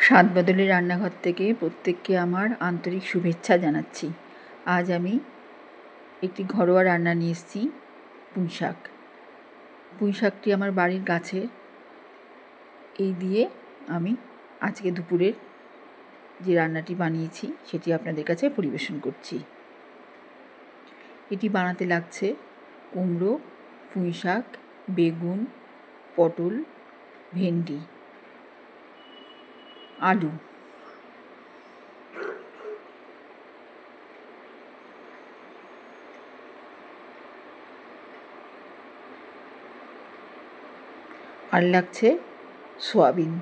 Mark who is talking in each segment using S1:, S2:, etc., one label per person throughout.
S1: স্বাদ বদলে রান্নাঘর থেকে প্রত্যেককে আমার আন্তরিক শুভেচ্ছা জানাচ্ছি। আজ আমি একটি ঘরোয়া রান্না নিয়ে এসেছি, পুঁই শাক। পুঁই শাকটি আমার বাড়ির গাছের। এই দিয়ে আমি আজকে দুপুরের যে রান্নাটি বানিয়েছি সেটি আপনাদের কাছে পরিবেশন করছি। এটি বানাতে লাগছে কুমড়ো, পুঁই শাক, বেগুন, পটল, ভেন্ডি, আলু। আর লাগছে সয়াবিন।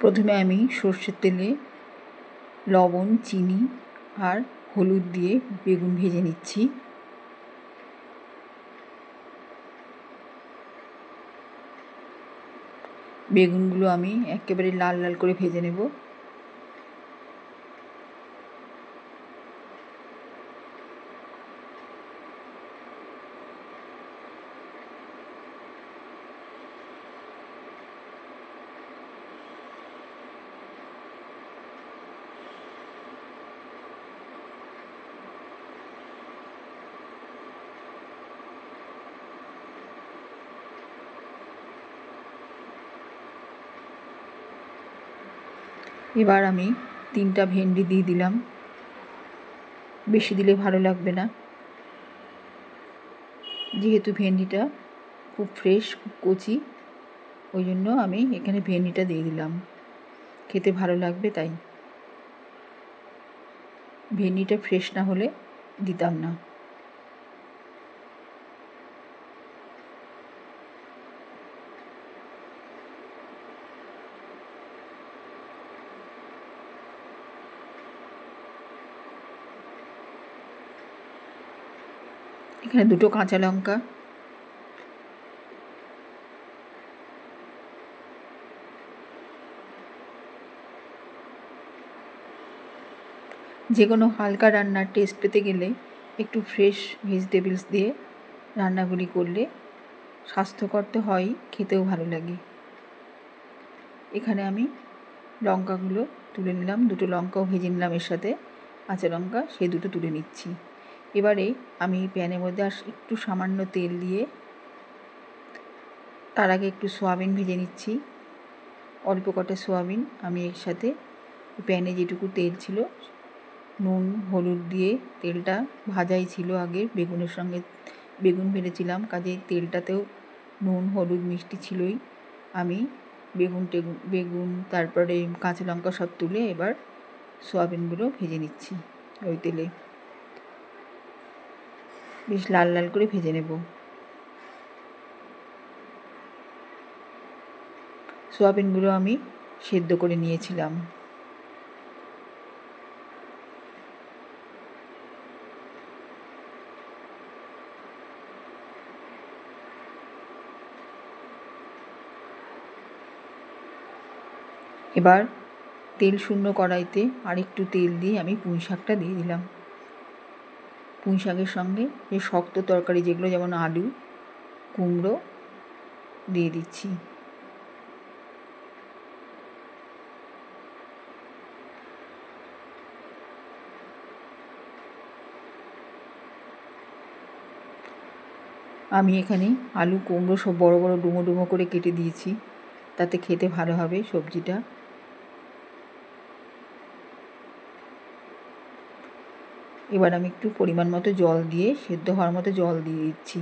S1: প্রথমে আমি সর্ষের তেলে লবণ, চিনি আর হলুদ দিয়ে বেগুন ভেজে নিচ্ছি। বেগুনগুলো আমি একেবারে লাল লাল করে ভেজে নেব। এবার আমি 3টা ভেন্ডি দিয়ে দিলাম, বেশি দিলে ভালো লাগবে না। যেহেতু ভেন্ডিটা খুব ফ্রেশ, খুব কচি, ওই জন্য আমি এখানে ভেন্ডিটা দিয়ে দিলাম, খেতে ভালো লাগবে তাই। ভেন্ডিটা ফ্রেশ না হলে দিতাম না। এখানে 2টো কাঁচা লঙ্কা, যে কোনো হালকা রান্নার টেস্ট পেতে গেলে একটু ফ্রেশ ভেজিটেবলস দিয়ে রান্নাগুলি করলে স্বাস্থ্যকর তো হয়ই, খেতেও ভালো লাগে। এখানে আমি লঙ্কাগুলো তুলে নিলাম, 2টো লঙ্কাও ভেজে নিলাম এর সাথে, কাঁচা লঙ্কা সেই 2টো তুলে নিচ্ছি। এবারে আমি প্যানের মধ্যে একটু সামান্য তেল দিয়ে তার আগে একটু সয়াবিন ভেজে নিচ্ছি। অল্প কটা সয়াবিন আমি এর সাথে প্যানে যেটুকু তেল ছিল, নুন হলুদ দিয়ে তেলটা ভাজাই ছিল আগে, বেগুনের সঙ্গে বেগুন ভেজেছিলাম, কাজেই তেলটাতেও নুন হলুদ মিষ্টি ছিলই। আমি বেগুন তারপরে কাঁচা লঙ্কা সব তুলে এবার সয়াবিনগুলো ভেজে নিচ্ছি ওই তেলে, বেশ লাল লাল করে ভেজে নেব। সয়াবিনগুলো আমি সেদ্ধ করে নিয়েছিলাম। এবার তেল শূন্য কড়াইতে আরেকটু তেল দিয়ে আমি পুঁই শাকটা দিয়ে দিলাম। পুঁই শাকের সঙ্গে যে শক্ত তরকারি যেগুলো, যেমন আলু, কুমড়ো দিয়ে দিচ্ছি। আমি এখানে আলু কুমড়ো সব বড় বড় ডুমো ডুমো করে কেটে দিয়েছি, তাতে খেতে ভালো হবে সবজিটা। এবার আমি একটু পরিমাণ মতো জল দিয়ে, সেদ্ধ হওয়ার মতো জল দিয়ে দিচ্ছি।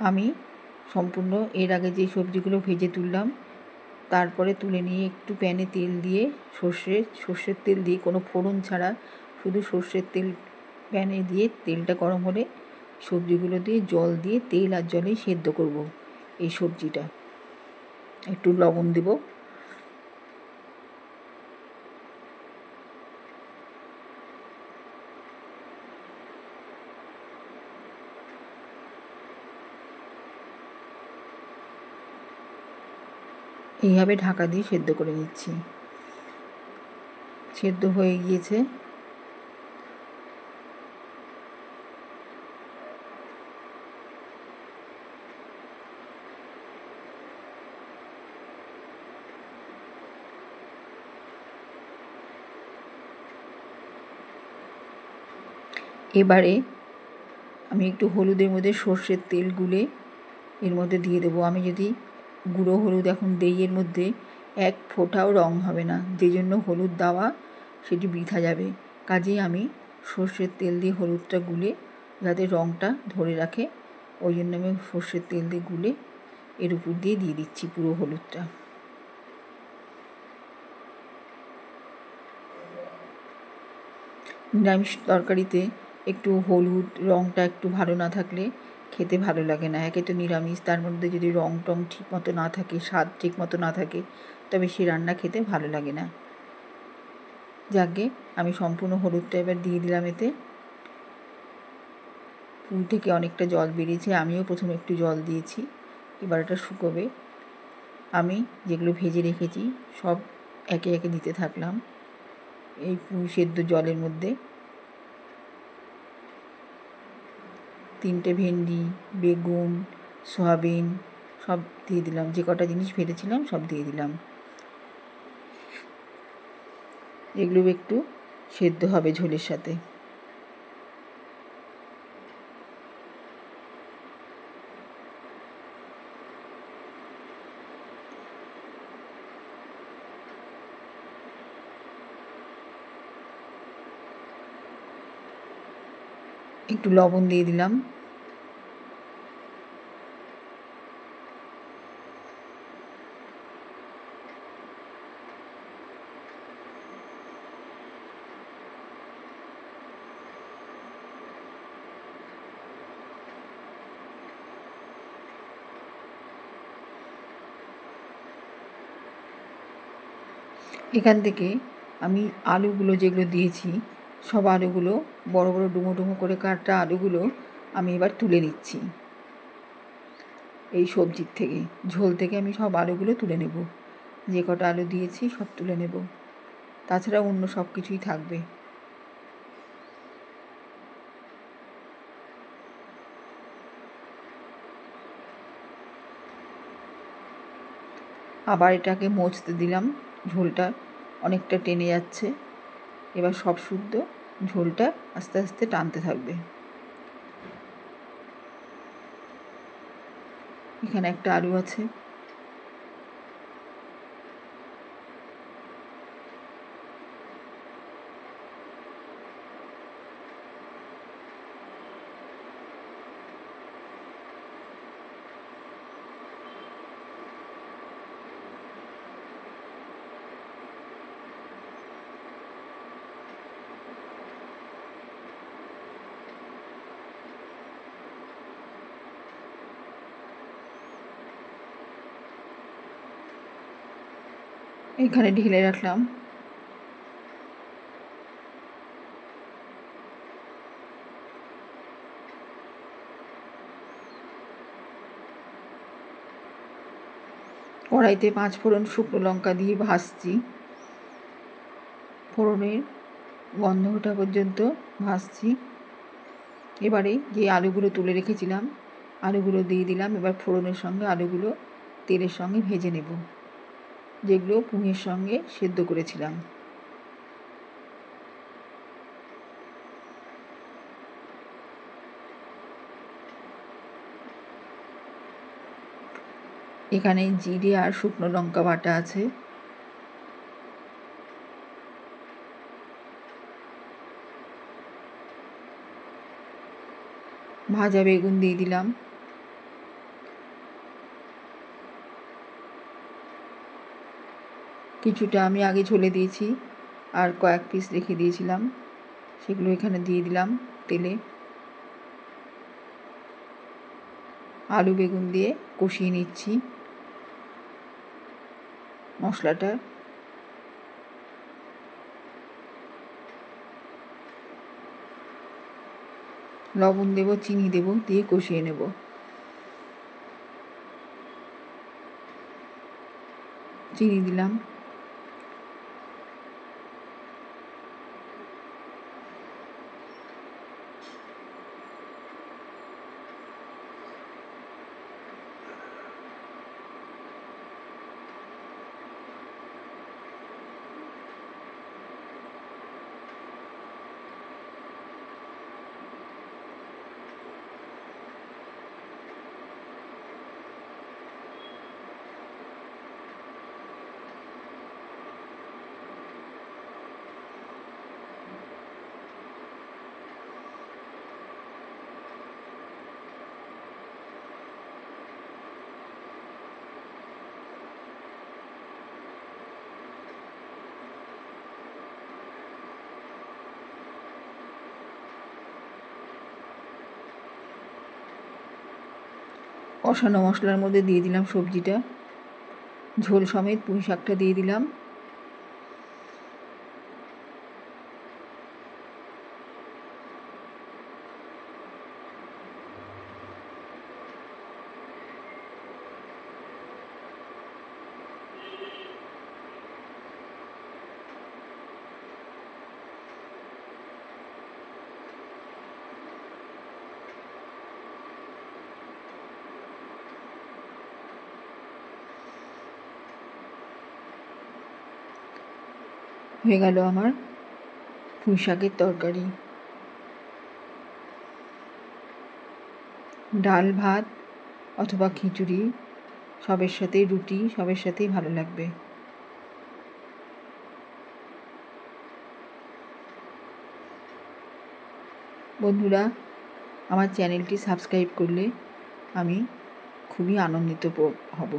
S1: আমি সম্পূর্ণ এর আগে যে সবজিগুলো ভেজে তুললাম, তারপরে তুলে নিয়ে একটু প্যানে তেল দিয়ে সর্ষের তেল দিয়ে, কোনো ফোড়ন ছাড়া শুধু সর্ষের তেল প্যানে দিয়ে তেলটা গরম হলে সবজিগুলো দিয়ে জল দিয়ে তেল আর জলেই সেদ্ধ করব এই সবজিটা। একটু লবণ দেব, এইভাবে ঢাকা দিয়ে সেদ্ধ করে নিচ্ছি। সেদ্ধ হয়ে গিয়েছে। এবারে আমি একটু হলুদের মধ্যে সর্ষের তেল গুলে এর মধ্যে দিয়ে দেবো। আমি যদি গুঁড়ো হলুদ এখন দিই এর মধ্যে এক ফোঁটাও রং হবে না, যে জন্য হলুদ দেওয়া সেটি বৃথা যাবে। কাজেই আমি সর্ষের তেল দিয়ে হলুদটা গুলে যাতে রংটা ধরে রাখে, ওই জন্য আমি সর্ষের তেল দিয়ে গুলে এর উপর দিয়ে দিচ্ছি পুরো হলুদটা। নিরামিষ তরকারিতে একটু হলুদ রংটা একটু ভালো না থাকলে খেতে ভালো লাগে না। একে তো নিরামিষ, তার মধ্যে যদি রং টং ঠিক মতো না থাকে, স্বাদ ঠিক মতো না থাকে, তবে সে রান্না খেতে ভালো লাগে না। যাকে আমি সম্পূর্ণ হলুদটা এবার দিয়ে দিলাম। এতে ফুল থেকে অনেকটা জল বেরিয়েছে, আমিও প্রথমে একটু জল দিয়েছি। এবার এটা শুকোবে। আমি যেগুলো ভেজে রেখেছি সব একে একে দিতে থাকলাম এই পুঁই সেদ্ধ জলের মধ্যে। 3টে ভেন্ডি, বেগুন, সয়াবিন সব দিয়ে দিলাম। যে কটা জিনিস ভেজেছিলাম সব দিয়ে দিলাম। এগুলো একটু সেদ্ধ হবে ঝোলের সাথে। একটু লবণ দিয়ে দিলাম। এখান থেকে আমি আলুগুলো যেগুলো দিয়েছি সব আলুগুলো বড় বড় ডুমো ডুমো করে কাটা আলুগুলো আমি এবার তুলে নিচ্ছি। এই সবজির থেকে, ঝোল থেকে আমি সব আলুগুলো তুলে নেব। যে কটা আলু দিয়েছি সব তুলে নেব, তাছাড়া অন্য সব কিছুই থাকবে। আবার এটাকে মজতে দিলাম। ঝোলটা অনেকটা টেনে যাচ্ছে, এবার সব শুদ্ধ ঝোলটা আস্তে আস্তে টানতে থাকবে। এখানে একটা আলু আছে। এখানে ঢেলে রাখলাম। কড়াইতে 5 ফোড়ন শুকনো লঙ্কা দিয়ে ভাজছি। ফোড়নের গন্ধ ওঠা পর্যন্ত ভাজছি। এবারে যে আলুগুলো তুলে রেখেছিলাম আলুগুলো দিয়ে দিলাম। এবার ফোড়নের সঙ্গে আলুগুলো তেলের সঙ্গে ভেজে নেব, যেগুলো পুঁইয়ের সঙ্গে সেদ্ধ করেছিলাম। এখানে জিরে আর শুকনো লঙ্কা বাটা আছে। ভাজা বেগুন দিয়ে দিলাম। কিছুটা আমি আগে ঝোলে দিয়েছি, আর কয়েক পিস রেখে দিয়েছিলাম, সেগুলো এখানে দিয়ে দিলাম তেলে। আলু বেগুন দিয়ে কষিয়ে নিচ্ছি মশলাটা। লবণ দেব, চিনি দেব, দিয়ে কষিয়ে নেব। চিনি দিলাম, কষানো মশলার মধ্যে দিয়ে দিলাম সবজিটা, ঝোল সমেত পুঁই শাকটা দিয়ে দিলাম। হয়ে গেল আমার পুঁই শাকের তরকারি। ডাল ভাত অথবা খিচুড়ি সবের সাথেই, রুটি সবের সাথেই ভালো লাগবে। বন্ধুরা, আমার চ্যানেলটি সাবস্ক্রাইব করলে আমি খুবই আনন্দিত হব।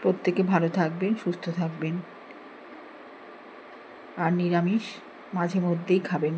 S1: প্রত্যেকে ভালো থাকবেন, সুস্থ থাকবেন, আর নিরামিষ মাঝে মধ্যেই খাবেন।